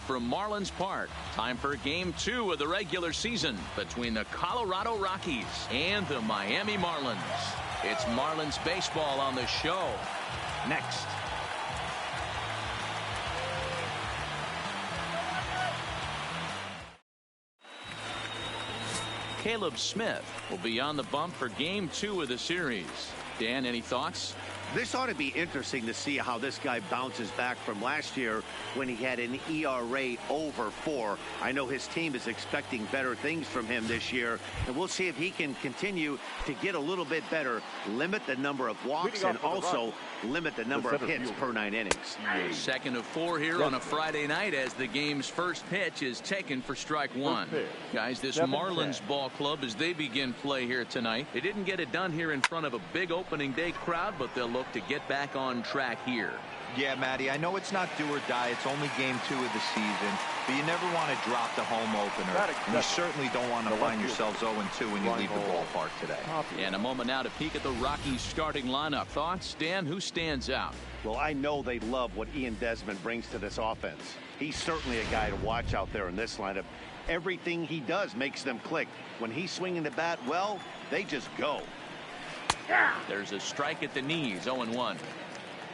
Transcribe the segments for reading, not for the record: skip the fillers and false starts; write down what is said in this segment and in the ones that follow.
from Marlins Park. Time for Game 2 of the regular season between the Colorado Rockies and the Miami Marlins. It's Marlins baseball on the show. Next. Caleb Smith will be on the bump for Game 2 of the series. Dan, any thoughts? This ought to be interesting to see how this guy bounces back from last year when he had an ERA over 4. I know his team is expecting better things from him this year, and we'll see if he can continue to get a little bit better, limit the number of walks, and also limit the number of hits per 9 innings. Second of 4 here on a Friday night as the game's first pitch is taken for strike 1. Guys, this Marlins ball club, as they begin play here tonight, they didn't get it done here in front of a big opening day crowd, but they'll look to get back on track here. Yeah, Matty, I know it's not do or die. It's only Game 2 of the season, but you never want to drop the home opener. And you certainly don't want to find yourselves 0-2 when you leave the ballpark today. And a moment now to peek at the Rockies starting lineup. Thoughts, Dan? Who stands out? Well, I know they love what Ian Desmond brings to this offense. He's certainly a guy to watch out there in this lineup. Everything he does makes them click. When he's swinging the bat, well, they just go. There's a strike at the knees, 0-1.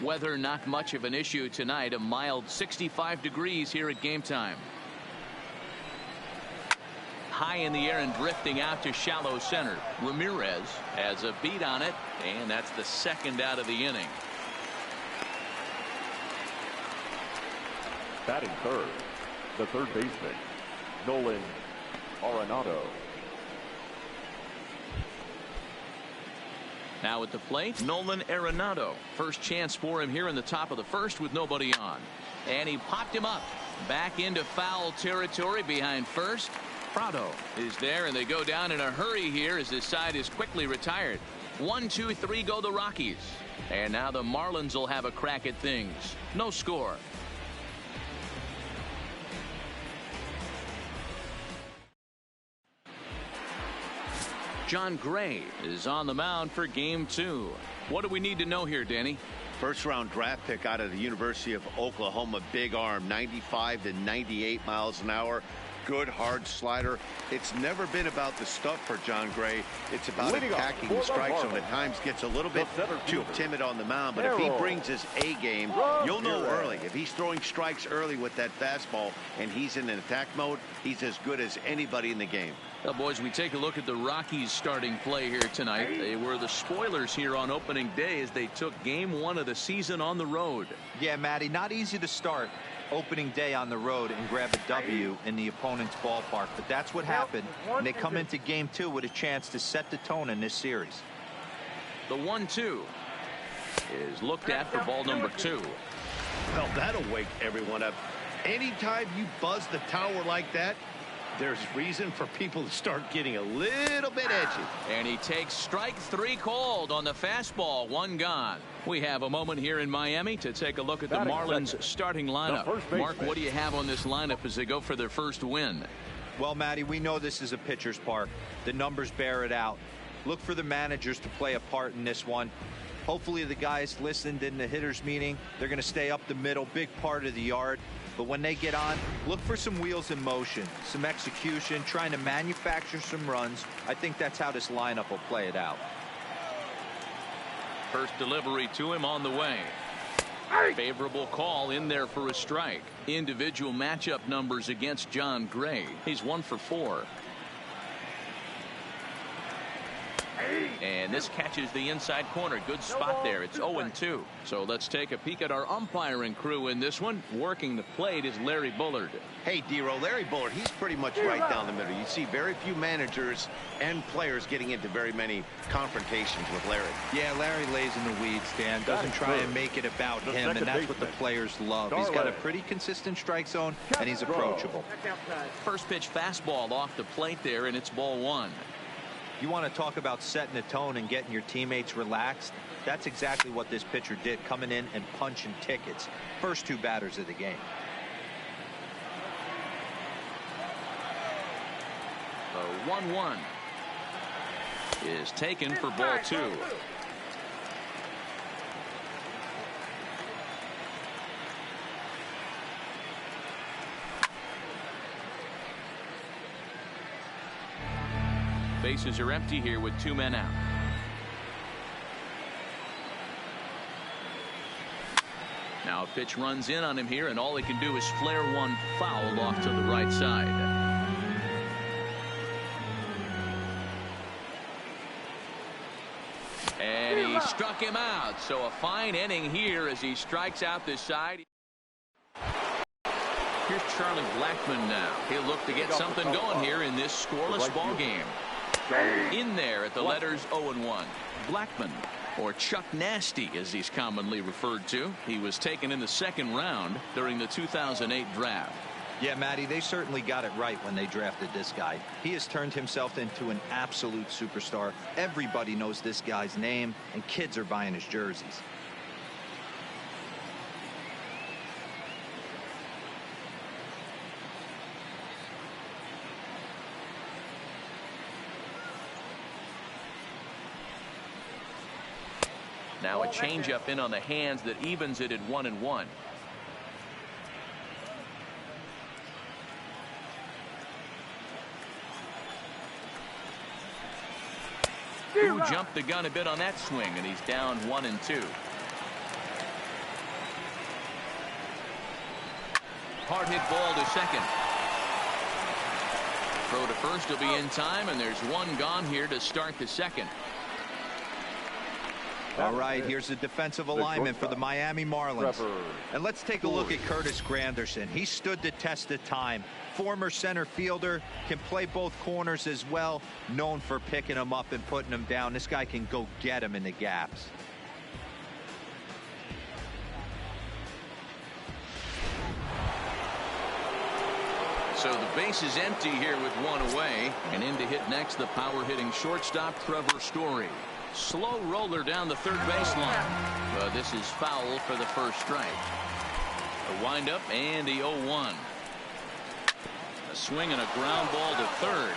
Weather not much of an issue tonight. A mild 65 degrees here at game time. High in the air and drifting out to shallow center. Ramirez has a beat on it, and that's the second out of the inning. Batting third, the third baseman, Nolan Arenado. Now at the plate, Nolan Arenado. First chance for him here in the top of the first with nobody on. And he popped him up. Back into foul territory behind first. Prado is there, and they go down in a hurry here as this side is quickly retired. 1, 2, 3 go the Rockies. And now the Marlins will have a crack at things. No score. John Gray is on the mound for Game 2. What do we need to know here, Danny? First-round draft pick out of the University of Oklahoma. Big arm, 95 to 98 miles an hour. Good hard slider. It's never been about the stuff for John Gray. It's about attacking the strike zone. At times gets a little bit too timid on the mound, but if he brings his A game, you'll know early. If he's throwing strikes early with that fastball and he's in an attack mode, he's as good as anybody in the game. Well, boys, we take a look at the Rockies starting play here tonight. They were the spoilers here on opening day as they took Game 1 of the season on the road. Yeah, Matty, not easy to start opening day on the road and grab a W in the opponent's ballpark, but that's what happened, and they come into Game 2 with a chance to set the tone in this series. The 1-2 is looked at for ball number 2. Well, that'll wake everyone up. Anytime you buzz the tower like that, there's reason for people to start getting a little bit edgy. And he takes strike 3 called on the fastball. 1 gone. We have a moment here in Miami to take a look at the Marlins starting lineup. Mark, what do you have on this lineup as they go for their first win? Well, Matty, we know this is a pitcher's park. The numbers bear it out. Look for the managers to play a part in this one. Hopefully the guys listened in the hitters meeting. They're going to stay up the middle, big part of the yard. But when they get on, look for some wheels in motion, some execution, trying to manufacture some runs. I think that's how this lineup will play it out. First delivery to him on the way. Favorable call in there for a strike. Individual matchup numbers against John Gray. He's 1 for 4. And this catches the inside corner. Good spot there. It's 0-2. So let's take a peek at our umpiring crew in this one. Working the plate is Larry Bullard. Hey, D-Row, Larry Bullard, he's pretty much right down the middle. You see very few managers and players getting into very many confrontations with Larry. Yeah, Larry lays in the weeds, Dan. Doesn't try and make it about him, and that's what the players love. He's got a pretty consistent strike zone, and he's approachable. First pitch fastball off the plate there, and it's ball 1. You want to talk about setting the tone and getting your teammates relaxed? That's exactly what this pitcher did, coming in and punching tickets. First 2 batters of the game. The 1-1 is taken for ball 2. Bases are empty here with 2 men out. Now a pitch runs in on him here, and all he can do is flare one foul off to the right side. And he struck him out. So a fine inning here as he strikes out this side. Here's Charlie Blackmon now. He'll look to get something going here in this scoreless ball game. In there at the letters 0-1. Blackmon, or Chuck Nasty as he's commonly referred to. He was taken in the 2nd round during the 2008 draft. Yeah, Matty, they certainly got it right when they drafted this guy. He has turned himself into an absolute superstar. Everybody knows this guy's name, and kids are buying his jerseys. Now a changeup in on the hands that evens it at 1-1. Who jumped the gun a bit on that swing, and he's down 1-2. Hard hit ball to second. Throw to first will be in time, and there's one gone here to start the 2nd. All right, here's the defensive alignment for the Miami Marlins. And let's take a look at Curtis Granderson. He stood the test of time. Former center fielder, can play both corners as well. Known for picking him up and putting him down. This guy can go get him in the gaps. So the base is empty here with 1 away. And in to hit next, the power-hitting shortstop, Trevor Story. Slow roller down the 3rd baseline. But this is foul for the first strike. A windup and the 0-1. A swing and a ground ball to 3rd.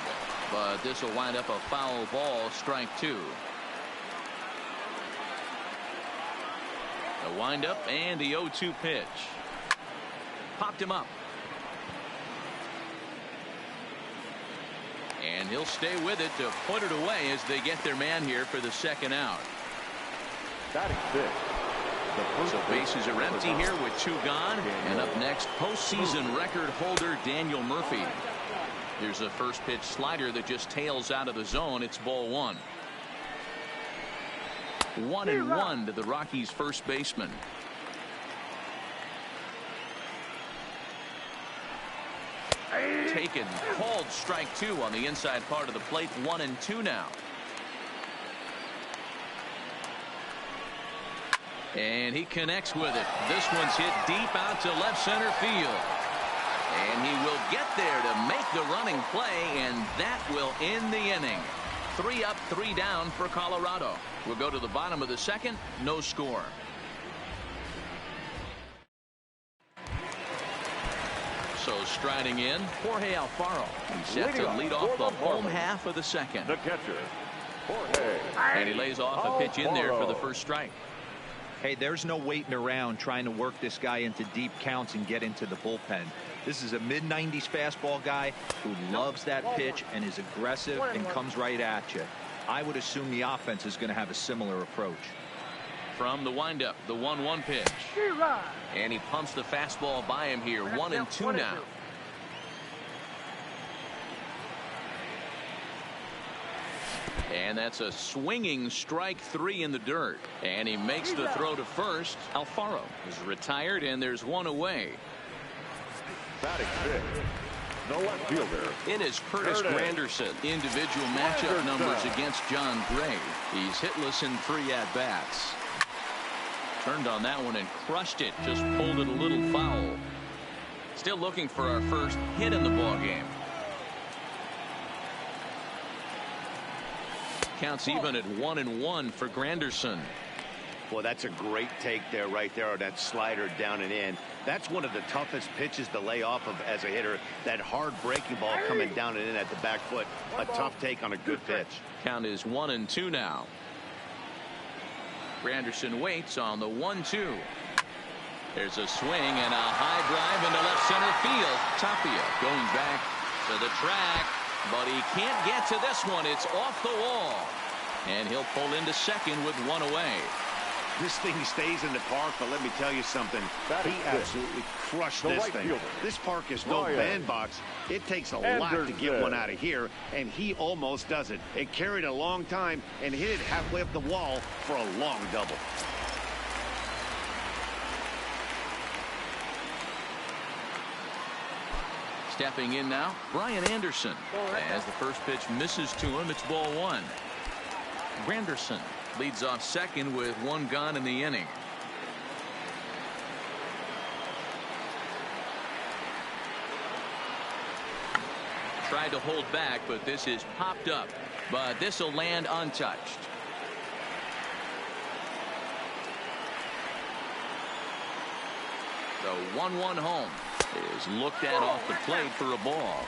But this will wind up a foul ball, strike 2. A windup and the 0-2 pitch. Popped him up. And he'll stay with it to put it away as they get their man here for the 2nd out. So bases are empty here with 2 gone. And up next, postseason record holder Daniel Murphy. Here's a first pitch slider that just tails out of the zone. It's ball 1. 1-1 to the Rockies' first baseman. Taken, called strike 2 on the inside part of the plate. 1-2 now. And he connects with it. This one's hit deep out to left center field. And he will get there to make the running play, and that will end the inning. 3 up, 3 down for Colorado. We'll go to the bottom of the 2nd. No score. So striding in, Jorge Alfaro. He's set to lead off the home half of the 2nd. The catcher, Jorge. And he lays off a pitch in there for the first strike. Hey, there's no waiting around trying to work this guy into deep counts and get into the bullpen. This is a mid-90s fastball guy who loves that pitch and is aggressive and comes right at you. I would assume the offense is going to have a similar approach. From the windup, the 1-1 pitch. And he pumps the fastball by him here. 1-2 now. And that's a swinging strike 3 in the dirt. And he makes the throw to first. Alfaro is retired, and there's 1 away. Batting 5th, no left fielder. It is Curtis Granderson. Individual matchup numbers against John Gray. He's hitless in 3 at-bats. Turned on that one and crushed it. Just pulled it a little foul. Still looking for our first hit in the ball game. Counts even at 1-1 for Granderson. Well, that's a great take there, right there, on that slider down and in. That's one of the toughest pitches to lay off of as a hitter. That hard breaking ball coming down and in at the back foot. A tough take on a good pitch. Count is 1-2 now. Granderson waits on the 1-2. There's a swing and a high drive into left center field. Tapia going back to the track. but he can't get to this one. It's off the wall, and he'll pull into second with one away. This thing stays in the park, but let me tell you something. He absolutely crushed this thing. This park is no bandbox. It takes a lot to get one out of here, and he almost does it. It carried a long time and hit it halfway up the wall for a long double. Stepping in now, Brian Anderson. As the first pitch misses to him, it's ball one. Granderson leads off second with one gone in the inning. Tried to hold back, but this is popped up. But this will land untouched. The 1-1 home is looked at off the plate for a ball.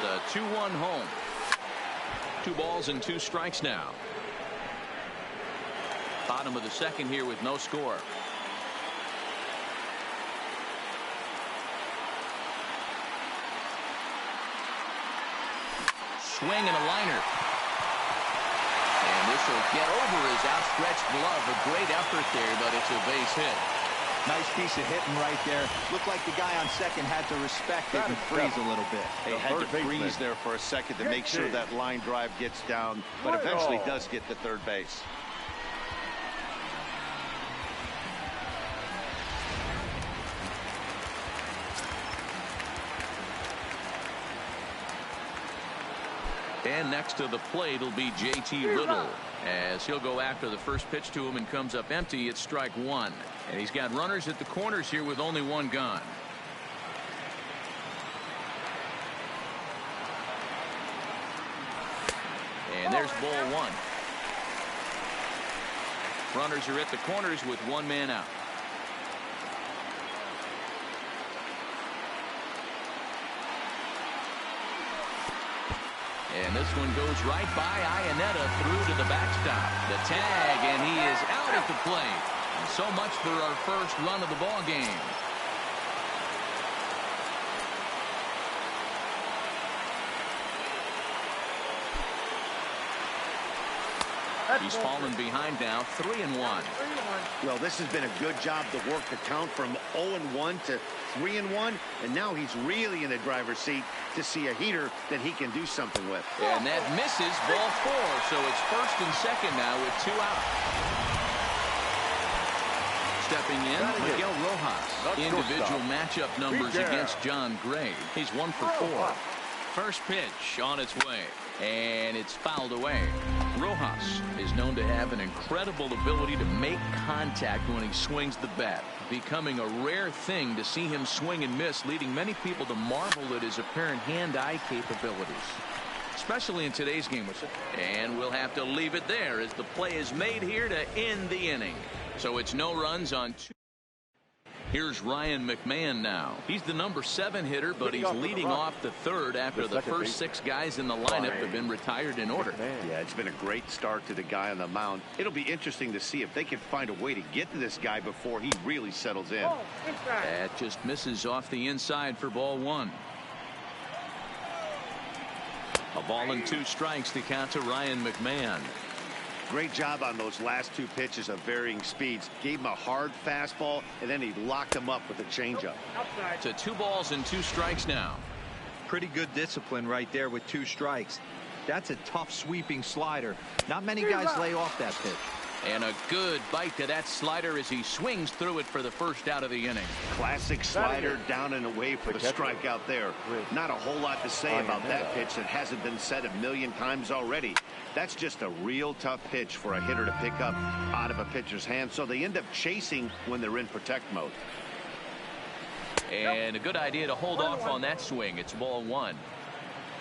The 2-1 home. 2 balls and 2 strikes now. Bottom of the second here with no score. Swing and a liner. And this will get over his outstretched glove. A great effort there, but it's a base hit. Nice piece of hitting right there. Looked like the guy on second had to respect it and freeze a little bit. He had to freeze there for a second to make sure that line drive gets down, but eventually does get to third base. And next to the plate will be J.T. Little, as he'll go after the first pitch to him and comes up empty. It's strike one. And he's got runners at the corners here with only one gone. And there's ball one. Runners are at the corners with one man out. And this one goes right by Iannetta through to the backstop. The tag, and he is out at the plate. And so much for our first run of the ball game. He's fallen behind now, 3-1. Well, this has been a good job to work the count from 0-1 to 3-1, and now he's really in the driver's seat to see a heater that he can do something with. And that misses, ball 4, so it's first and second now with 2 out. Stepping in, Miguel Rojas. Individual matchup numbers against John Gray. He's 1 for 4. First pitch on its way, and it's fouled away. Rojas is known to have an incredible ability to make contact when he swings the bat, becoming a rare thing to see him swing and miss, leading many people to marvel at his apparent hand-eye capabilities, especially in today's game. And we'll have to leave it there as the play is made here to end the inning. So it's no runs on 2. Here's Ryan McMahon now. He's the number 7 hitter, but he's leading off the third after the first 6 guys in the lineup have been retired in order. Yeah, it's been a great start to the guy on the mound. It'll be interesting to see if they can find a way to get to this guy before he really settles in. That just misses off the inside for ball 1. A ball and 2 strikes to count to Ryan McMahon. Great job on those last 2 pitches of varying speeds. Gave him a hard fastball, and then he locked him up with a changeup. To 2 balls and 2 strikes now. Pretty good discipline right there with 2 strikes. That's a tough sweeping slider. Not many guys lay off that pitch. And a good bite to that slider as he swings through it for the first out of the inning. Classic slider down and away for the strikeout there. Not a whole lot to say about that pitch that hasn't been said a million times already. That's just a real tough pitch for a hitter to pick up out of a pitcher's hand, so they end up chasing when they're in protect mode. And a good idea to hold off on that swing. It's ball 1.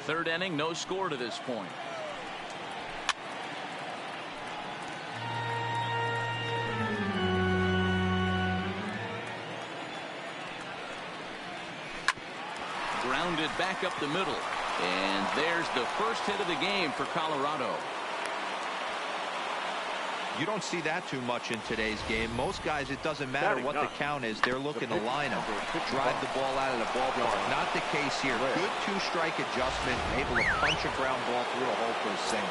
Third inning, no score to this point. Grounded back up the middle. And there's the first hit of the game for Colorado. You don't see that too much in today's game. Most guys, it doesn't matter what the count is. They're looking to line them, drive the ball out of the ballpark. Not the case here. Good two-strike adjustment, able to punch a ground ball through a hole for a single.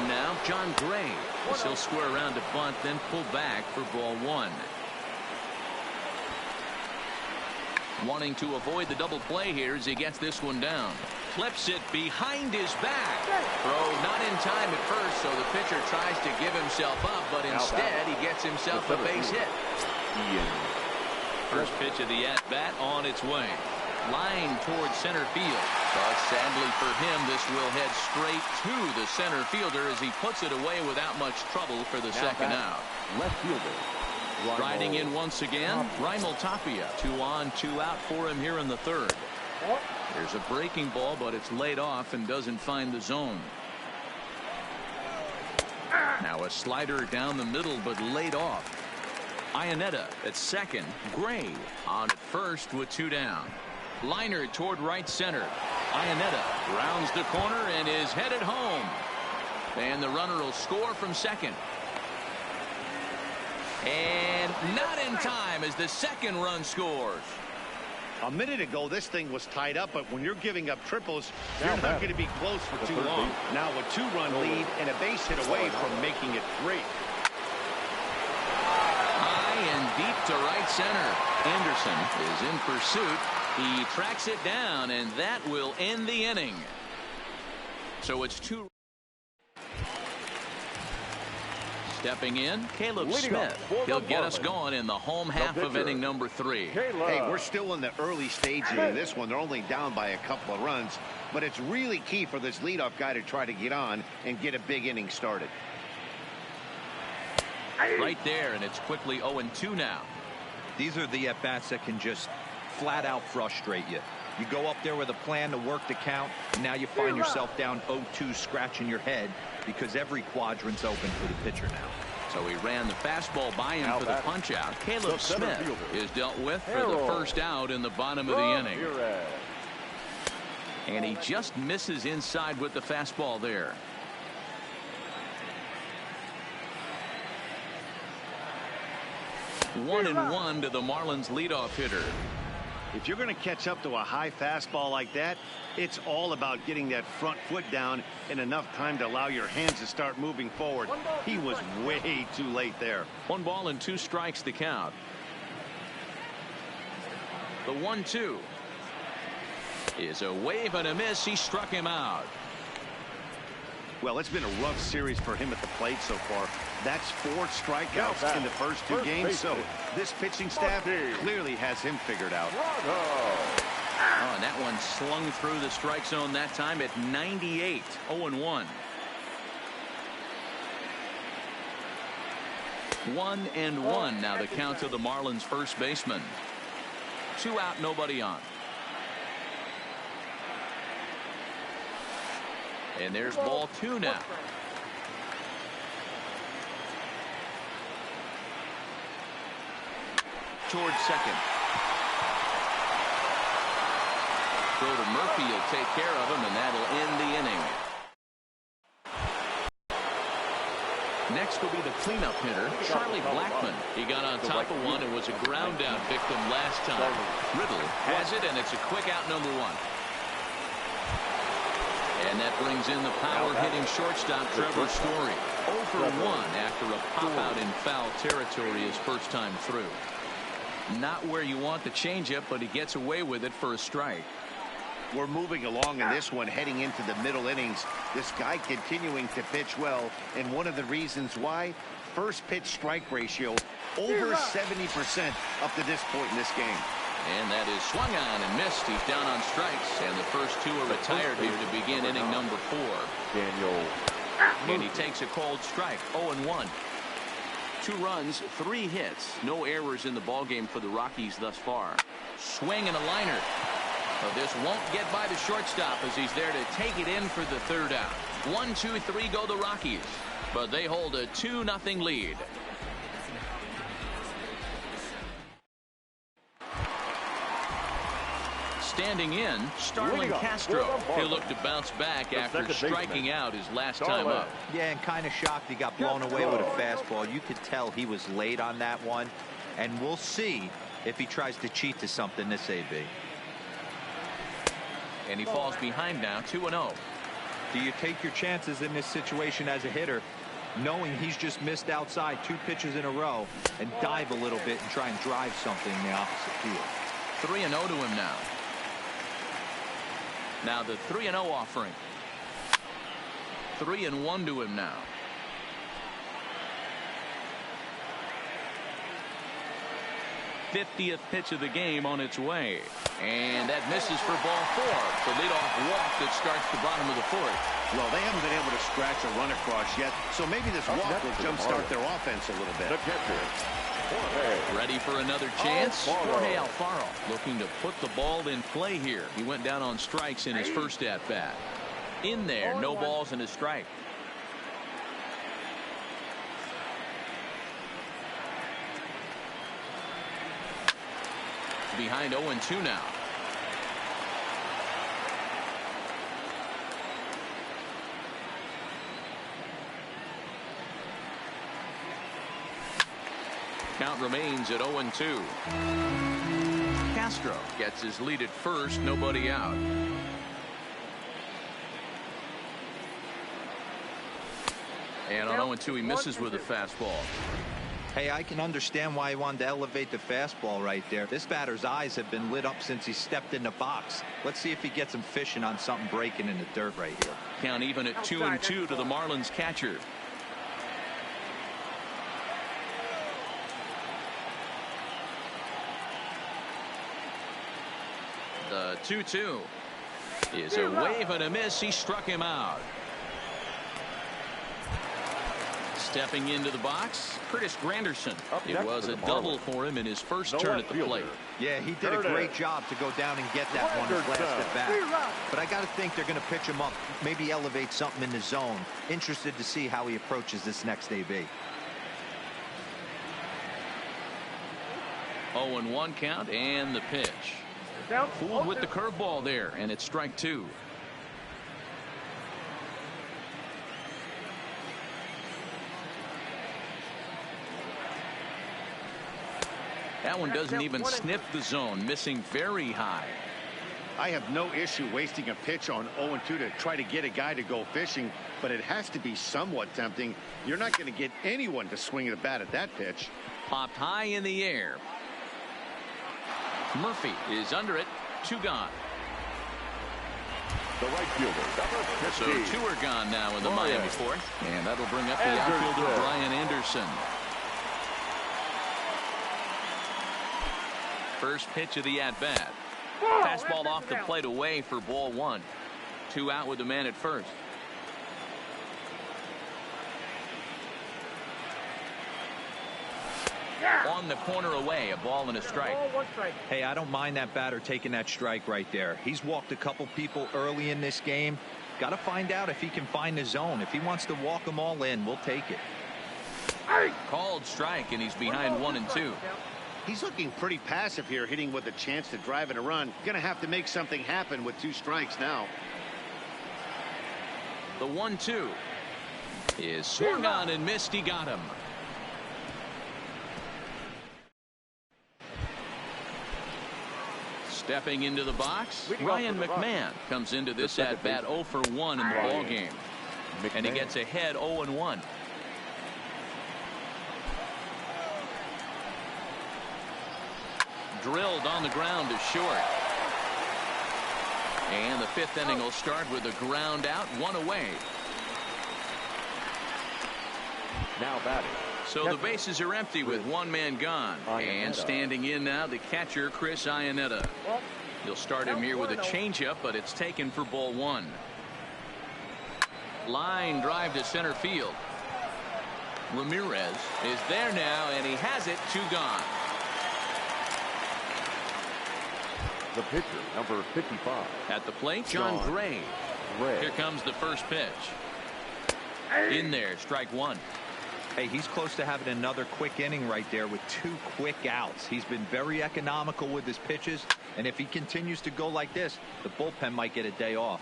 In now, John Gray. He'll square around to bunt, then pull back for ball one. Wanting to avoid the double play here as he gets this one down. Flips it behind his back. Throw not in time at first, so the pitcher tries to give himself up, but instead he gets himself a base hit. First pitch of the at-bat on its way. Line towards center field. But sadly for him, this will head straight to the center fielder as he puts it away without much trouble for the second out. Left fielder. Riding in once again, Raimel Tapia. 2 on, 2 out for him here in the third. There's a breaking ball, but it's laid off and doesn't find the zone. Now a slider down the middle, but laid off. Iannetta at second. Gray on at first with 2 down. Liner toward right center. Iannetta rounds the corner and is headed home. And the runner will score from second. And not in time as the second run scores. A minute ago, this thing was tied up, but when you're giving up triples, you're not going to be close for too long. Now a 2-run lead and a base hit away from making it 3. High and deep to right center. Anderson is in pursuit. He tracks it down, and that will end the inning. So it's 2. Stepping in, Caleb Smith. He'll get us going in the home half of inning number 3. Hey, we're still in the early stages of this one. They're only down by a couple of runs, but it's really key for this leadoff guy to try to get on and get a big inning started. Right there, and it's quickly 0-2 now. These are the at-bats that can just flat out frustrate you. You go up there with a plan to work the count, and now you find yourself down 0-2 scratching your head because every quadrant's open for the pitcher now. So he ran the fastball by him for the punch out. Caleb Smith is dealt with for the first out in the bottom of the inning. And he just misses inside with the fastball there. One and one to the Marlins leadoff hitter. If you're going to catch up to a high fastball like that, it's all about getting that front foot down in enough time to allow your hands to start moving forward. He was way too late there. 1 ball and 2 strikes to count. The 1-2 is a wave and a miss. He struck him out. Well, it's been a rough series for him at the plate so far. That's 4 strikeouts in the first 2 games, so this pitching staff clearly has him figured out. Oh, and that one slung through the strike zone that time at 98. 0-1. 1-1 now the count to the Marlins first baseman. 2 out, nobody on. And there's ball 2 now. Towards second. Throw to Murphy will take care of him, and that'll end the inning. Next will be the cleanup hitter, Charlie Blackmon. He got on top of one and was a ground out victim last time. Riddle has it, and it's a quick out number 1. And that brings in the power-hitting shortstop, Trevor Story. 0 for 1 after a pop-out in foul territory his first time through. Not where you want the changeup, but he gets away with it for a strike. We're moving along in this one, heading into the middle innings. This guy continuing to pitch well, and one of the reasons why, first pitch strike ratio over 70% up to this point in this game. And that is swung on and missed. He's down on strikes, and the first 2 are retired here to begin inning number 4. And he takes a cold strike. 0-1. 2 runs, 3 hits, no errors in the ballgame for the Rockies thus far. Swing and a liner. But this won't get by the shortstop as he's there to take it in for the 3rd out. 1, 2, 3 go the Rockies, but they hold a 2-0 lead. Standing in, Starlin Castro. He'll look to bounce back after striking out his last time up. Yeah, and kind of shocked he got blown away with a fastball. You could tell he was late on that one. And we'll see if he tries to cheat to something this AB. And he falls behind now, 2-0. Do you take your chances in this situation as a hitter, knowing he's just missed outside 2 pitches in a row, and dive a little bit and try and drive something in the opposite field? 3-0 to him now. Now the 3-0 offering. 3-1 to him now. '50th pitch of the game on its way. And that misses for ball 4. The leadoff walk that starts the bottom of the 4th. Well, they haven't been able to scratch a run across yet, so maybe this walk will jumpstart their offense a little bit. Ready for another chance? Jorge Alfaro looking to put the ball in play here. He went down on strikes in his first at-bat. In there, no balls and a strike. Behind 0-2 now. Count remains at 0-2. Castro gets his lead at first, nobody out. And on 0-2 he misses with a fastball. Hey, I can understand why he wanted to elevate the fastball right there. This batter's eyes have been lit up since he stepped in the box. Let's see if he gets him fishing on something breaking in the dirt right here. Count even at 2-2 to the Marlins catcher. The 2-2 is a wave and a miss. He struck him out. Stepping into the box, Curtis Granderson. It was a double for him in his first turn at the plate. Yeah, he did a great job to go down and get that one his last at bat. But I got to think they're going to pitch him up, maybe elevate something in the zone. Interested to see how he approaches this next AB. 0-1 count and the pitch. Fooled with the curveball there, and it's strike 2. That one doesn't even sniff the zone, missing very high. I have no issue wasting a pitch on 0-2 to try to get a guy to go fishing, but it has to be somewhat tempting. You're not going to get anyone to swing the bat at that pitch. Popped high in the air. Murphy is under it. 2 gone. The right fielder, so 2 are gone now in the Miami 4th. And that'll bring up the outfielder, Brian Anderson. First pitch of the at-bat. Fastball off the plate away for ball 1. 2 out with the man at first. On the corner away, a ball and a strike. Hey, I don't mind that batter taking that strike right there. He's walked a couple people early in this game. Got to find out if he can find the zone. If he wants to walk them all in, we'll take it. Called strike, and he's behind 1-2. He's looking pretty passive here, hitting with a chance to drive and a run. Gonna have to make something happen with 2 strikes now. The 1-2 is swung on and missed. He got him. Stepping into the box, Ryan McMahon comes into this at-bat 0 for 1 in the ball game. And he gets ahead 0-1. Drilled on the ground to short. And the 5th inning will start with a ground out, 1 away. now batting. So the bases are empty with 1 man gone. And standing in now, the catcher, Chris Iannetta. He'll start him here with a changeup, but it's taken for ball 1. Line drive to center field. Ramirez is there now, and he has it. 2 gone. The pitcher, number 55. At the plate, John Hey, he's close to having another quick inning right there with 2 quick outs. He's been very economical with his pitches, and if he continues to go like this, the bullpen might get a day off.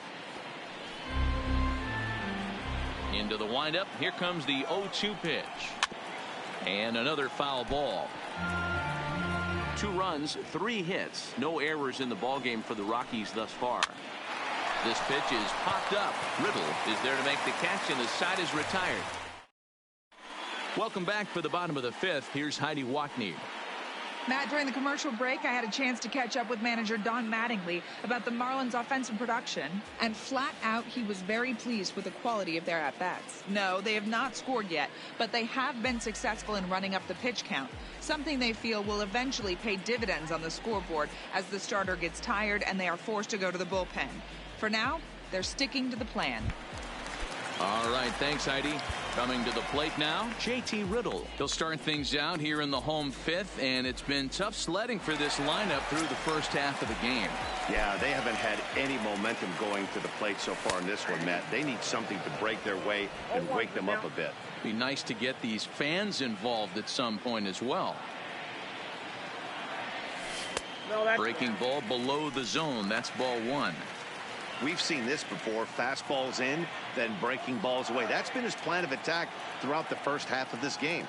Into the windup. Here comes the 0-2 pitch. And another foul ball. 2 runs, 3 hits, no errors in the ballgame for the Rockies thus far. This pitch is popped up. Riddle is there to make the catch, and the side is retired. Welcome back for the bottom of the 5th. Here's Heidi Watney. Matt, during the commercial break, I had a chance to catch up with manager Don Mattingly about the Marlins' offensive production, and flat out, he was very pleased with the quality of their at-bats. No, they have not scored yet, but they have been successful in running up the pitch count, something they feel will eventually pay dividends on the scoreboard as the starter gets tired and they are forced to go to the bullpen. For now, they're sticking to the plan. All right, thanks, Heidi. Coming to the plate now, JT Riddle. He'll start things out here in the home 5th, and it's been tough sledding for this lineup through the first half of the game. Yeah, they haven't had any momentum going to the plate so far in this one, Matt. They need something to break their way and wake them up a bit. Be nice to get these fans involved at some point as well. Breaking ball below the zone. That's ball 1. We've seen this before. Fastballs in, then breaking balls away. That's been his plan of attack throughout the first half of this game.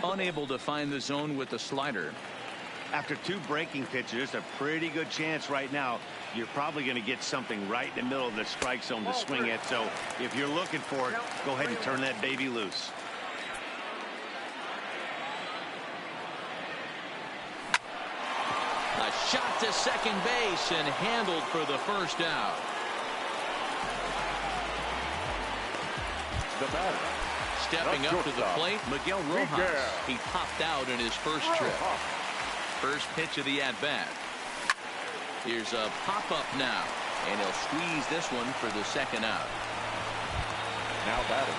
Unable to find the zone with the slider. After 2 breaking pitches, a pretty good chance right now. You're probably going to get something right in the middle of the strike zone to swing at. So if you're looking for it, go ahead and turn that baby loose. A shot to second base and handled for the first out. The batter. Stepping up to the plate, Miguel Rojas. He popped out in his first trip. First pitch of the at-bat. Here's a pop-up now, and he'll squeeze this one for the second out. Now batting.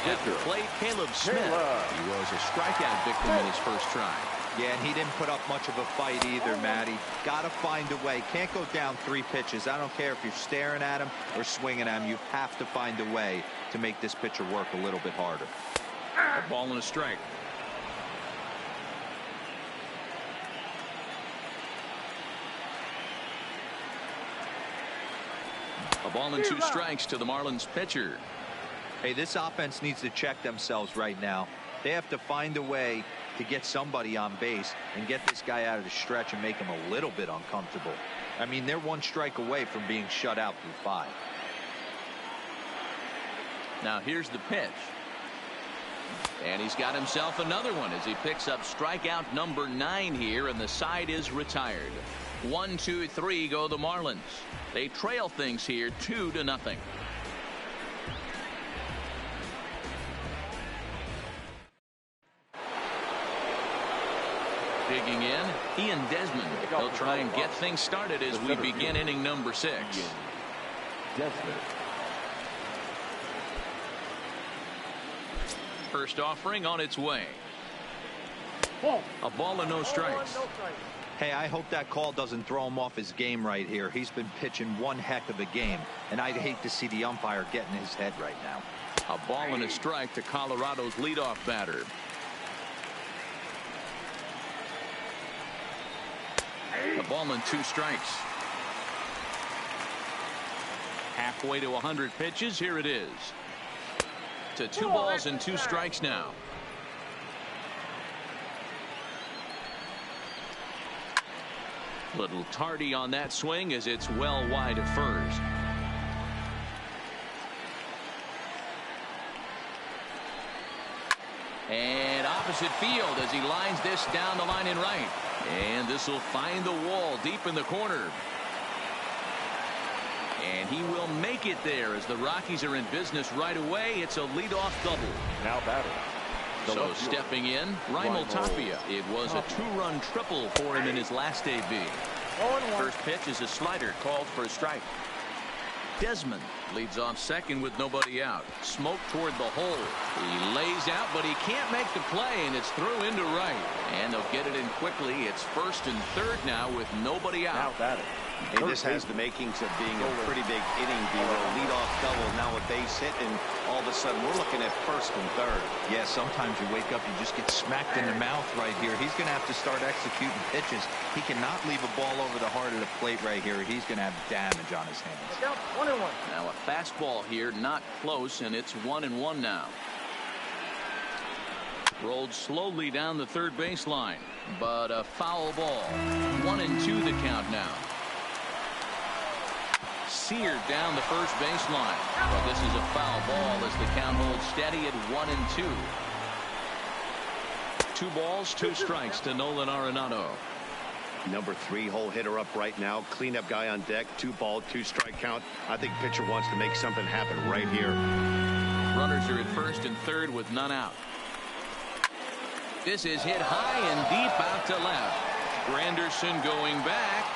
At the plate, Caleb Smith. He was a strikeout victim in his first try. Yeah, and he didn't put up much of a fight either, Matty. Got to find a way. Can't go down 3 pitches. I don't care if you're staring at him or swinging at him. You have to find a way to make this pitcher work a little bit harder. A ball and a strike. A ball and 2 strikes to the Marlins pitcher. Hey, this offense needs to check themselves right now. They have to find a way to get somebody on base and get this guy out of the stretch and make him a little bit uncomfortable. I mean, they're 1 strike away from being shut out through 5. Now here's the pitch. And he's got himself another one as he picks up strikeout number 9 here, and the side is retired. 1, 2, 3 go the Marlins. They trail things here 2-0. Digging in, Ian Desmond. He'll try and get things started as we begin inning number 6. Desmond. First offering on its way. A ball and no strikes. Hey, I hope that call doesn't throw him off his game right here. He's been pitching one heck of a game, and I'd hate to see the umpire get in his head right now. A ball and a strike to Colorado's leadoff batter. A ball and 2 strikes. Halfway to 100 pitches. Here it is. To 2 balls and 2 strikes now. Little tardy on that swing as it's well wide of first. And opposite field as he lines this down the line in right. And this will find the wall deep in the corner. And he will make it there as the Rockies are in business right away. It's a leadoff double. Now batting. So stepping in, Raimel Tapia. It was a 2-run triple for him in his last AB. First pitch is a slider called for a strike. Desmond leads off second with nobody out. Smoke toward the hole. He lays out, but he can't make the play, and it's through into right. And they'll get it in quickly. It's first and third now with nobody out. Now batting. Hey, this has the makings of being a pretty big inning, being a leadoff double, now a base hit, and all of a sudden we're looking at first and third. Yeah, sometimes you wake up, you just get smacked in the mouth right here. He's going to have to start executing pitches. He cannot leave a ball over the heart of the plate right here. He's going to have damage on his hands. Now a fastball here, not close, and it's 1-1 now. Rolled slowly down the third baseline, but a foul ball. 1-2 the count now. Seared down the first baseline. But this is a foul ball as the count holds steady at 1-2. 2 balls, 2 strikes to Nolan Arenado. Number 3 hole hitter up right now. Cleanup guy on deck. 2 ball, 2 strike count. I think pitcher wants to make something happen right here. Runners are at first and third with none out. This is hit high and deep out to left. Granderson going back.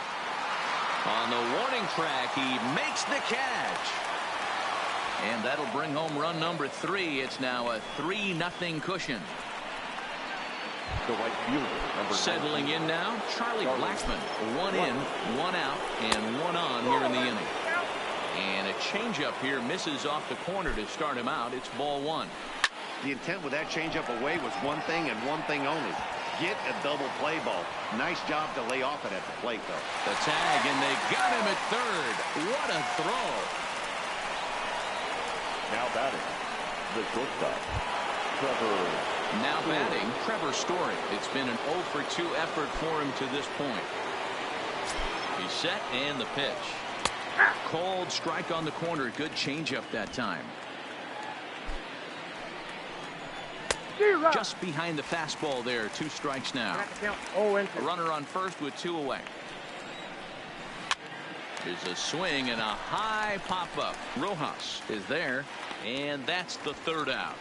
On the warning track, he makes the catch. And that'll bring home run number 3. It's now a 3-0 cushion. The right fielder, number Settling in now, Charlie Blackmon. 1 in, 1 out, and 1 on here in the inning. And a changeup here misses off the corner to start him out. It's ball 1. The intent with that changeup away was one thing and one thing only. Get a double play ball. Nice job to lay off it at the plate, though. The tag, and they got him at third. What a throw. now batting, the shortstop, Trevor. Now batting, Trevor Story. It's been an 0 for 2 effort for him to this point. He's set, and the pitch. Cold strike on the corner. Good changeup that time. Just behind the fastball there. 2 strikes now. A runner on first with 2 away. There's a swing and a high pop-up. Rojas is there, and that's the 3rd out.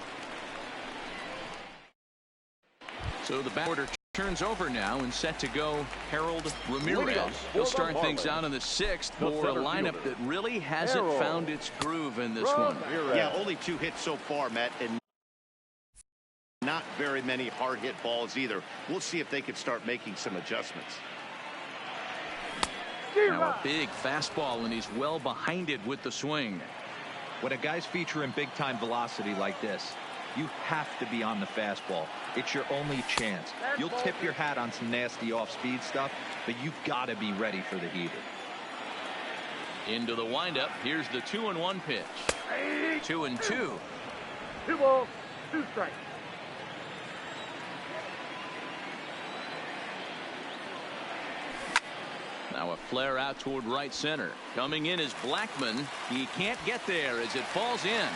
So the batter order turns over now and set to go Harold Ramirez. He'll start things out in the 6th for a lineup that really hasn't found its groove in this one. Yeah, only 2 hits so far, Matt, and not very many hard hit balls either. We'll see if they can start making some adjustments. Now a big fastball, and he's well behind it with the swing. When a guy's featuring big time velocity like this, you have to be on the fastball. It's your only chance. You'll tip your hat on some nasty off-speed stuff, but you've got to be ready for the heater. Into the windup. Here's the 2-1 pitch. 2-2. 2 balls, 2 strikes. Now a flare out toward right center. Coming in is Blackmon. He can't get there as it falls in.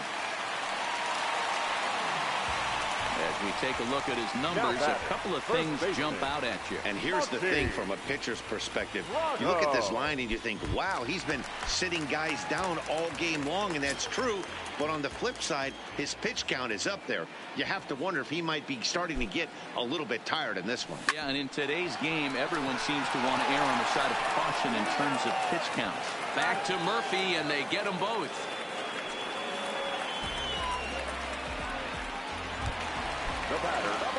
As we take a look at his numbers, a couple of things jump out at you. And here's the thing from a pitcher's perspective. You look at this line and you think, wow, he's been sitting guys down all game long, and that's true. But on the flip side, his pitch count is up there. You have to wonder if he might be starting to get a little bit tired in this one. Yeah, and in today's game, everyone seems to want to err on the side of caution in terms of pitch counts. Back to Murphy, and they get them both.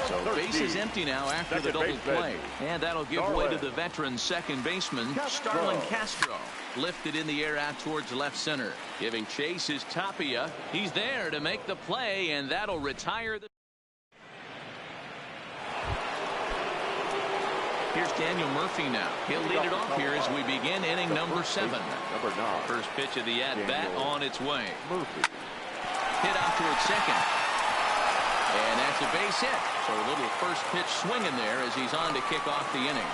So base is empty now after the double play. And that'll give way to the veteran second baseman, Starlin Castro. Lifted in the air out towards left center. Giving chase is Tapia. He's there to make the play, and that'll retire the... Here's Daniel Murphy now. He'll lead it off here as we begin inning number 7. First pitch of the at-bat on its way. Hit out towards second. And that's a base hit. So a little first pitch swinging there as he's on to kick off the inning.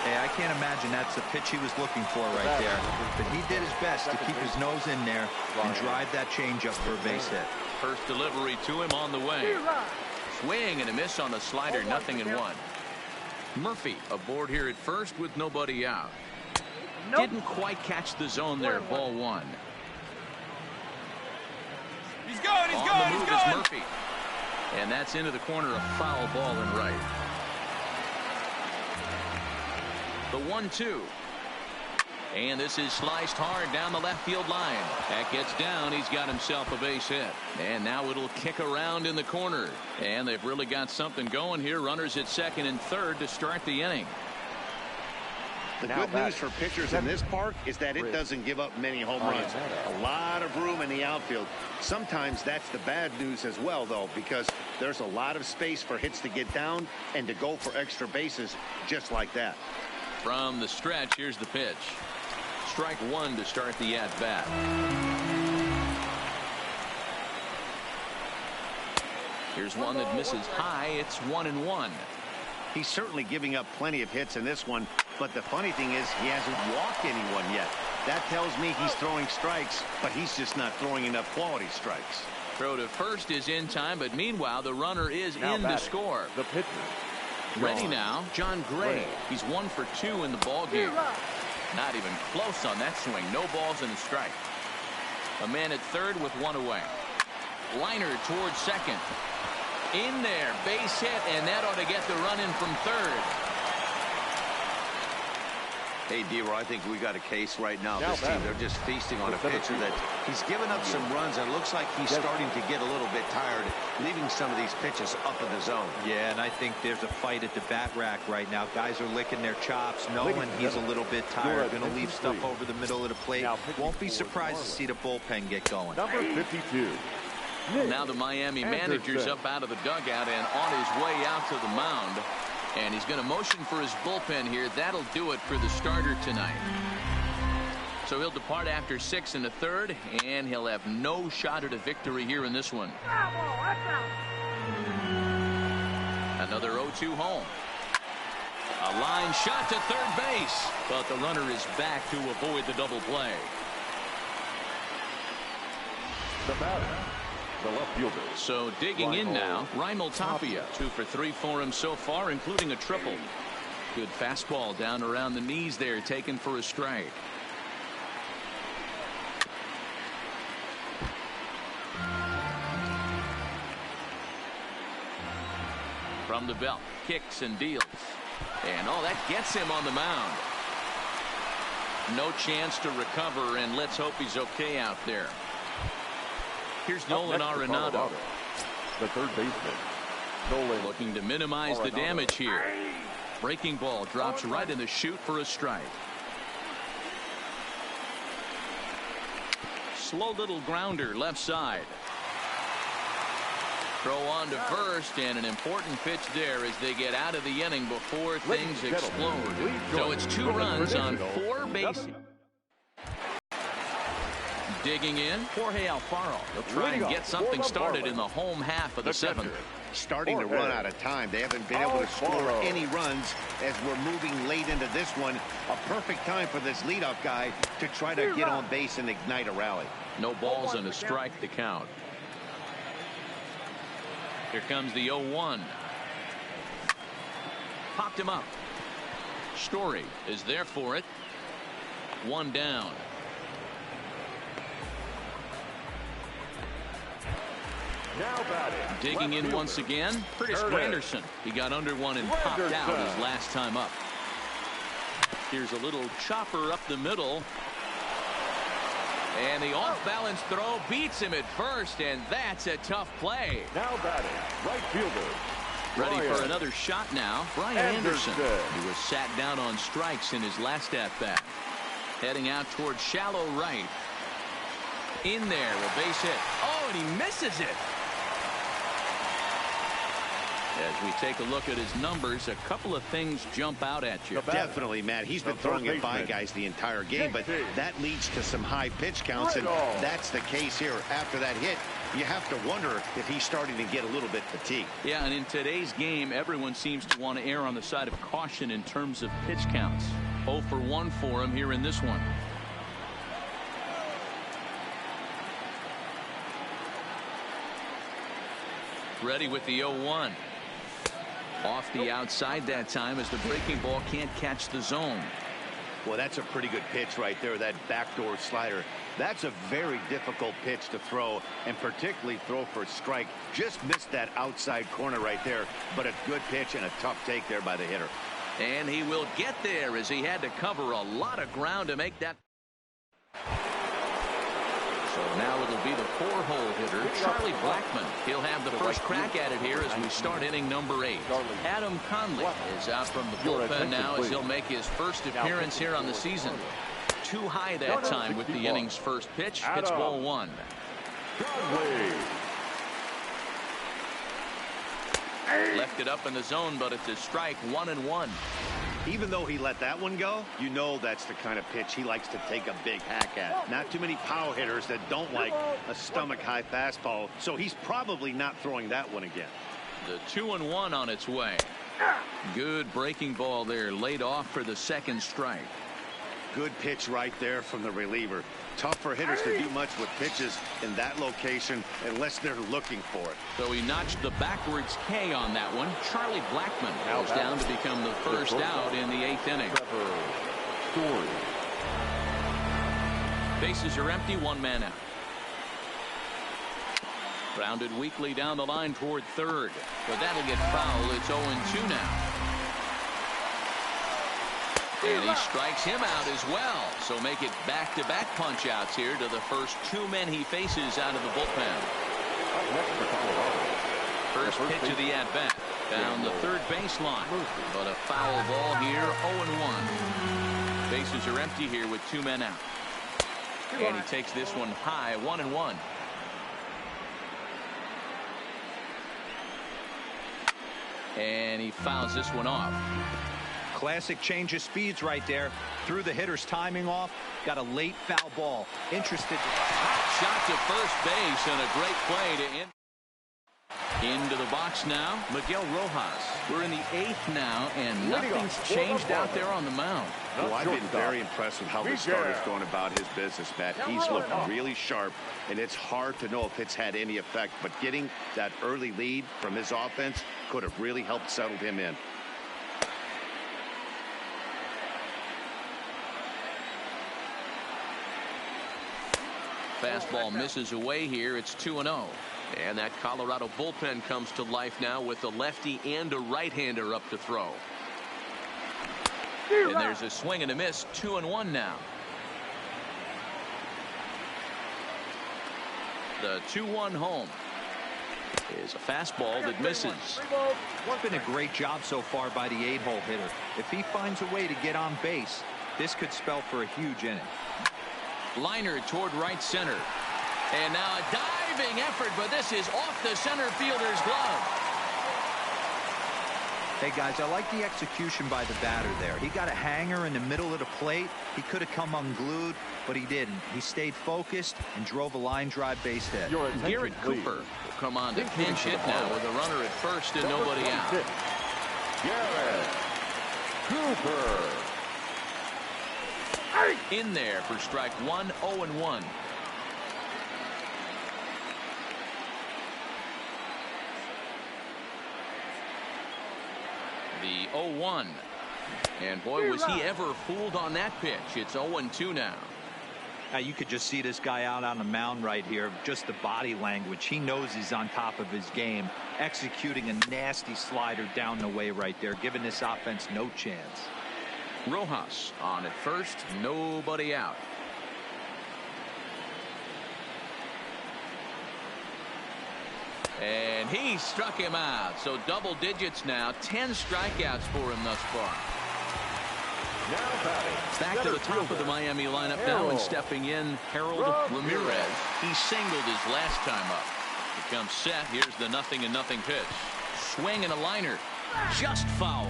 Hey, I can't imagine that's the pitch he was looking for right there. But he did his best to keep his nose in there and drive that changeup for a base hit. First delivery to him on the way. Swing and a miss on the slider, 0-1. Murphy aboard here at first with nobody out. Didn't quite catch the zone there, ball 1. He's going, he's on going, the move he's going. is Murphy. And that's into the corner, a foul ball and right. The 1-2. And this is sliced hard down the left field line. That gets down. He's got himself a base hit. And now it'll kick around in the corner. And they've really got something going here. Runners at second and third to start the inning. The good news for pitchers in this park is that it doesn't give up many home runs. A lot of room in the outfield. Sometimes that's the bad news as well, though, because there's a lot of space for hits to get down and to go for extra bases just like that. From the stretch, here's the pitch. Strike one to start the at-bat. Here's one that misses high. It's 1-1. He's certainly giving up plenty of hits in this one, but the funny thing is he hasn't walked anyone yet. That tells me he's throwing strikes, but he's just not throwing enough quality strikes. Throw to first is in time, but meanwhile the runner is Now in to score. The pitcher. Ready now, John Gray. He's 1 for 2 in the ball game. Not even close on that swing. No balls and a strike. A man at third with one away. Liner towards second. In there, base hit, and that ought to get the run in from third. Hey, D-Roy, I think we got a case right now. This team, they're just feasting on a pitcher that he's given up some runs, and it looks like he's starting to get a little bit tired, leaving some of these pitches up in the zone. Yeah, and I think there's a fight at the bat rack right now. Guys are licking their chops, knowing he's a little bit tired, going to leave stuff over the middle of the plate. Won't be surprised to see the bullpen get going. Number 52. Now the Miami manager's up out of the dugout and on his way out to the mound. And he's going to motion for his bullpen here. That'll do it for the starter tonight. So he'll depart after 6 1/3, and he'll have no shot at a victory here in this one. Another 0-2 home. A line shot to third base, but the runner is back to avoid the double play. The batter, the left fielder. So digging in now, Raimel Tapia. 2 for 3 for him so far, including a triple. Good fastball down around the knees there, taken for a strike. From the belt, kicks and deals. And that gets him on the mound. No chance to recover, and let's hope he's okay out there. Here's Nolan Arenado. The third baseman, Nolan. Looking to minimize the damage here. Breaking ball drops right in the chute for a strike. Slow little grounder left side. Throw on to first, and an important pitch there as they get out of the inning before things explode. So it's 2 runs on 4 bases. Digging in, Jorge Alfaro. They'll try and get something started in the home half of the 7th. Starting to run out of time. They haven't been able to score any runs as we're moving late into this one. A perfect time for this leadoff guy to try to get on base and ignite a rally. No balls and a strike to count. Here comes the 0-1. Popped him up. Story is there for it. 1 down. Now batting. Digging in once again, Curtis Granderson. He got under one and popped out his last time up. Here's a little chopper up the middle. And the off-balance throw beats him at first, and that's a tough play. Now batting, right fielder. Ready for another shot now, Brian Anderson. He was sat down on strikes in his last at-bat. Heading out towards shallow right. In there, a base hit. Oh, and he misses it. As we take a look at his numbers, a couple of things jump out at you. Definitely, Matt. He's been throwing it by guys the entire game, but that leads to some high pitch counts, and that's the case here. After that hit, you have to wonder if he's starting to get a little bit fatigued. Yeah, and in today's game, everyone seems to want to err on the side of caution in terms of pitch counts. 0 for 1 for him here in this one. Ready with the 0-1. Off the outside that time as the breaking ball can't catch the zone. Well, that's a pretty good pitch right there, that backdoor slider. That's a very difficult pitch to throw, and particularly throw for a strike. Just missed that outside corner right there, but a good pitch and a tough take there by the hitter. And he will get there as he had to cover a lot of ground to make that. So now it'll be the 4-hole hitter, Charlie Blackmon. He'll have the first crack at it here as we start inning number 8. Adam Conley is out from the bullpen now as he'll make his first appearance here on the season. Too high that time with the inning's first pitch. It's ball 1. Left it up in the zone, but it's a strike, 1-1. Even though he let that one go, you know that's the kind of pitch he likes to take a big hack at. Not too many power hitters that don't like a stomach-high fastball, so he's probably not throwing that one again. The 2-1 on its way. Good breaking ball there, laid off for the second strike. Good pitch right there from the reliever. Tough for hitters to do much with pitches in that location unless they're looking for it. So he notched the backwards K on that one. Charlie Blackmon goes down to become the first out in the 8th inning. Bases are empty, 1 man out. Grounded weakly down the line toward third, but that'll get foul. It's 0-2 now. And he strikes him out as well. So make it back-to-back punch-outs here to the first 2 men he faces out of the bullpen. First pitch of the at-bat. Down the third baseline. But a foul ball here, 0-1. Bases are empty here with 2 men out. And he takes this one high, 1-1. And he fouls this one off. Classic change of speeds right there. Threw the hitter's timing off. Got a late foul ball. Interested. Hot shot to first base and a great play to end. Into the box now, Miguel Rojas. We're in the 8th now, and nothing's changed out there on the mound. Well, I've been very impressed with how the starter's going about his business, Matt. He's looked really sharp, and it's hard to know if it's had any effect. But getting that early lead from his offense could have really helped settle him in. Fastball misses away here. It's 2-0. And that Colorado bullpen comes to life now with a lefty and a right-hander up to throw. And there's a swing and a miss. 2-1 now. The 2-1 home is a fastball that misses. It's been a great job so far by the 8-hole hitter. If he finds a way to get on base, this could spell for a huge inning. Liner toward right center. And now a diving effort, but this is off the center fielder's glove. Hey, guys, I like the execution by the batter there. He got a hanger in the middle of the plate. He could have come unglued, but he didn't. He stayed focused and drove a line drive base hit. Garrett Cooper will come on to pinch hit now with a runner at first and nobody out. Garrett Cooper. In there for strike 1, 0-1. The 0-1. And boy, was he ever fooled on that pitch. It's 0-2 now. You could just see this guy out on the mound right here. Just the body language. He knows he's on top of his game. Executing a nasty slider down the way right there, giving this offense no chance. Rojas on at first, nobody out. And he struck him out. So double digits now, 10 strikeouts for him thus far. Back to the top of the Miami lineup now, and stepping in, Harold Ramirez. He singled his last time up. He comes set. Here's the 0-0 pitch. Swing and a liner. Just foul.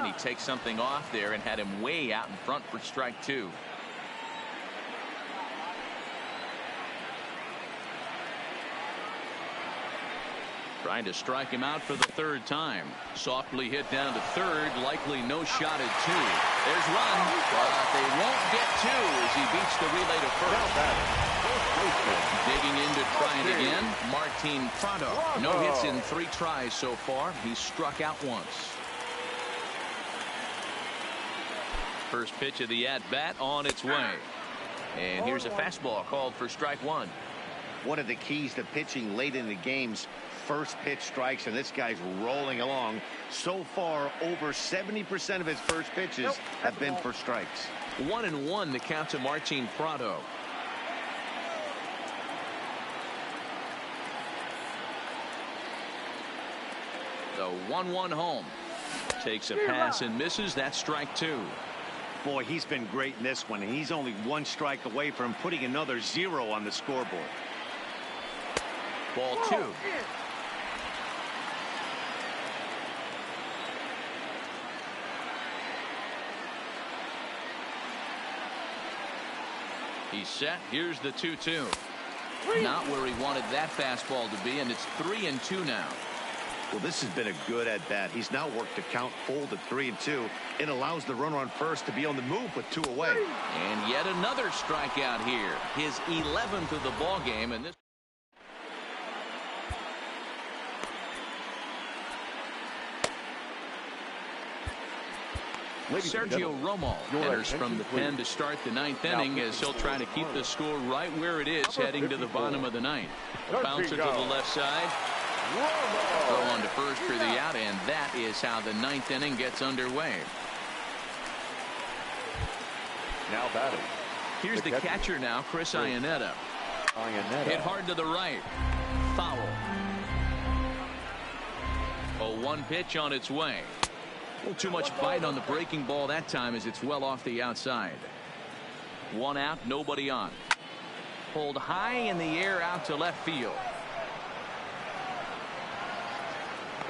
He takes something off there and had him way out in front for strike 2. Trying to strike him out for the 3rd time. Softly hit down to third. Likely no shot at 2. There's one, but they won't get 2 as he beats the relay to first. Digging in to try it again. Martin Prado. No hits in 3 tries so far. He's struck out once. First pitch of the at-bat on its way. And here's a fastball called for strike 1. One of the keys to pitching late in the game's first pitch strikes, and this guy's rolling along. So far, over 70% of his first pitches have been for strikes. 1-1 the count to Martin Prado. The 1-1 home. Takes a pass and misses. That's strike two. Boy, he's been great in this one, and he's only one strike away from putting another 0 on the scoreboard. Ball two. He's set. Here's the 2-2. Not where he wanted that fastball to be, and it's 3-2 now. Well, this has been a good at-bat. He's now worked the count full to 3-2. It allows the runner on first to be on the move with 2 away. And yet another strikeout here. His 11th of the ball game, and this. Sergio Romo enters from the pen to start the 9th inning as he'll try to keep the score right where it is heading to the bottom of the 9th. Bouncer to the left side. Throw on to first for the out, and that is how the 9th inning gets underway. Now batting. Here's the catcher now, Chris Iannetta. Hit hard to the right. Foul. 0-1 pitch on its way. A little too much bite on the breaking ball that time as it's well off the outside. 1 out, nobody on. Pulled high in the air out to left field.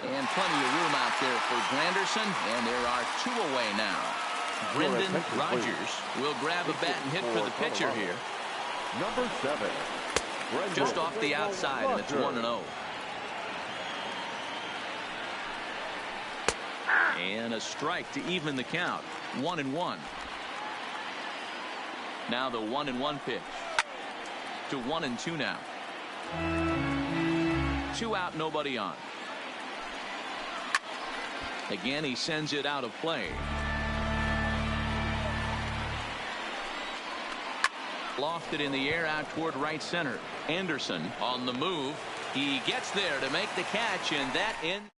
And plenty of room out there for Granderson, and there are 2 away now. Brendan Rodgers will grab a bat and hit for the pitcher here. Number 7. Just off the outside, and it's 1-0. And a strike to even the count. 1-1. Now the 1-1 pitch. To 1-2 now. 2 out, nobody on. Again, he sends it out of play. Lofted in the air out toward right center. Anderson on the move. He gets there to make the catch, and that ends.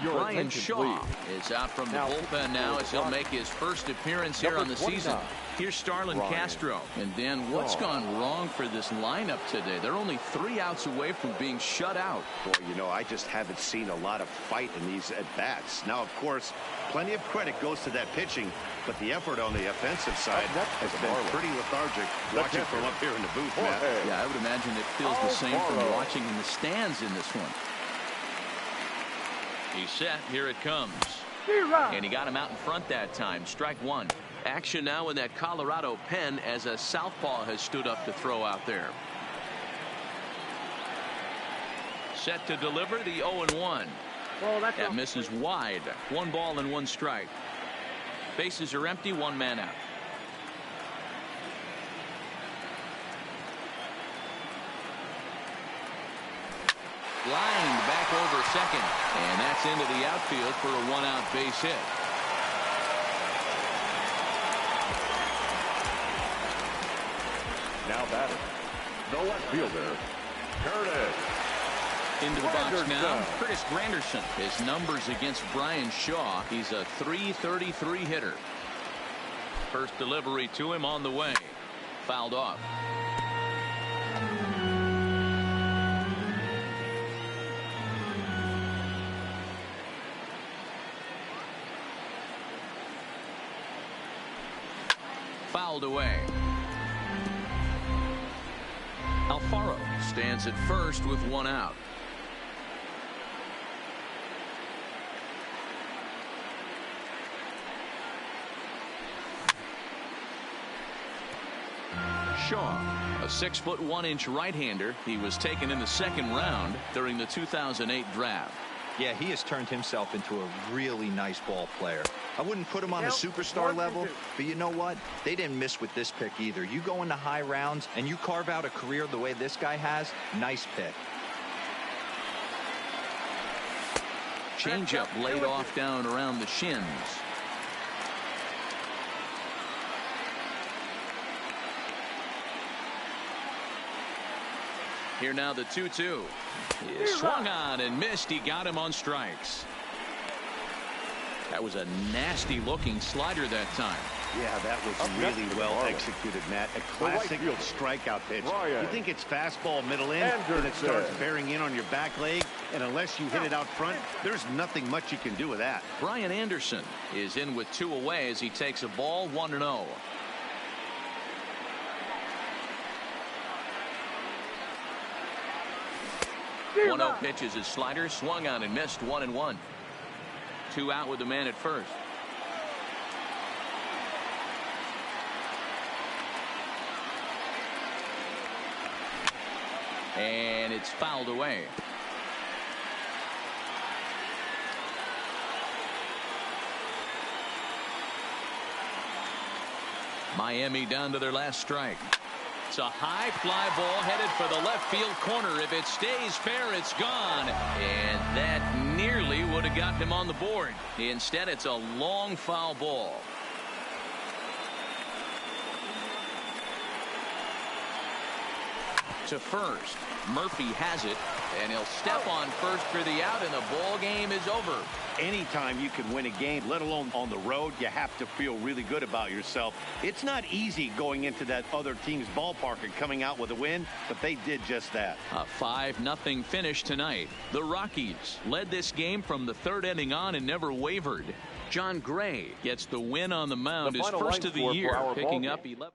Brian Shaw is out from the bullpen now as he'll make his first appearance here on the season. Here's Starlin Castro. And then what's gone wrong for this lineup today? They're only 3 outs away from being shut out. Boy, you know, I just haven't seen a lot of fight in these at-bats. Now, of course, plenty of credit goes to that pitching, but the effort on the offensive side has been pretting lethargic. Watching from up here in the booth, Matt. Yeah, I would imagine it feels the same from watching in the stands in this one. He's set. Here it comes. And he got him out in front that time. Strike 1. Action now in that Colorado pen as a southpaw has stood up to throw out there. Set to deliver the 0-1. That misses wide. 1 ball and 1 strike. Bases are empty. 1 man out. Lined back over second, and that's into the outfield for a 1-out base hit. Now batting. The left fielder, Curtis. Into the box now, Curtis Granderson. His numbers against Brian Shaw. He's a .333 hitter. First delivery to him on the way. Fouled off. Fouled away. Alfaro stands at first with 1 out. Shaw, a 6'1" right-hander. He was taken in the 2nd round during the 2008 draft. Yeah, he has turned himself into a really nice ball player. I wouldn't put him on a superstar level, but you know what? They didn't miss with this pick either. You go into high rounds and you carve out a career the way this guy has, nice pick. Changeup laid off down around the shins. Here now the 2-2. He swung on and missed. He got him on strikes. That was a nasty looking slider that time. Yeah, that was really well executed, Matt. A classic strikeout pitch. You think it's fastball middle in, and it starts bearing in on your back leg, and unless you hit it out front, there's nothing much you can do with that. Brian Anderson is in with 2 away as he takes a ball 1-0. One 0 pitch is his slider, swung on and missed. 1-1. 2 out with the man at first. And it's fouled away. Miami down to their last strike. It's a high fly ball headed for the left field corner. If it stays fair, it's gone. And that nearly would have got him on the board. Instead, it's a long foul ball. To first. Murphy has it, and he'll step on first for the out, and the ball game is over. Anytime you can win a game, let alone on the road, you have to feel really good about yourself. It's not easy going into that other team's ballpark and coming out with a win, but they did just that. A 5-0 finish tonight. The Rockies led this game from the 3rd inning on and never wavered. John Gray gets the win on the mound, his first of the year, picking up 11.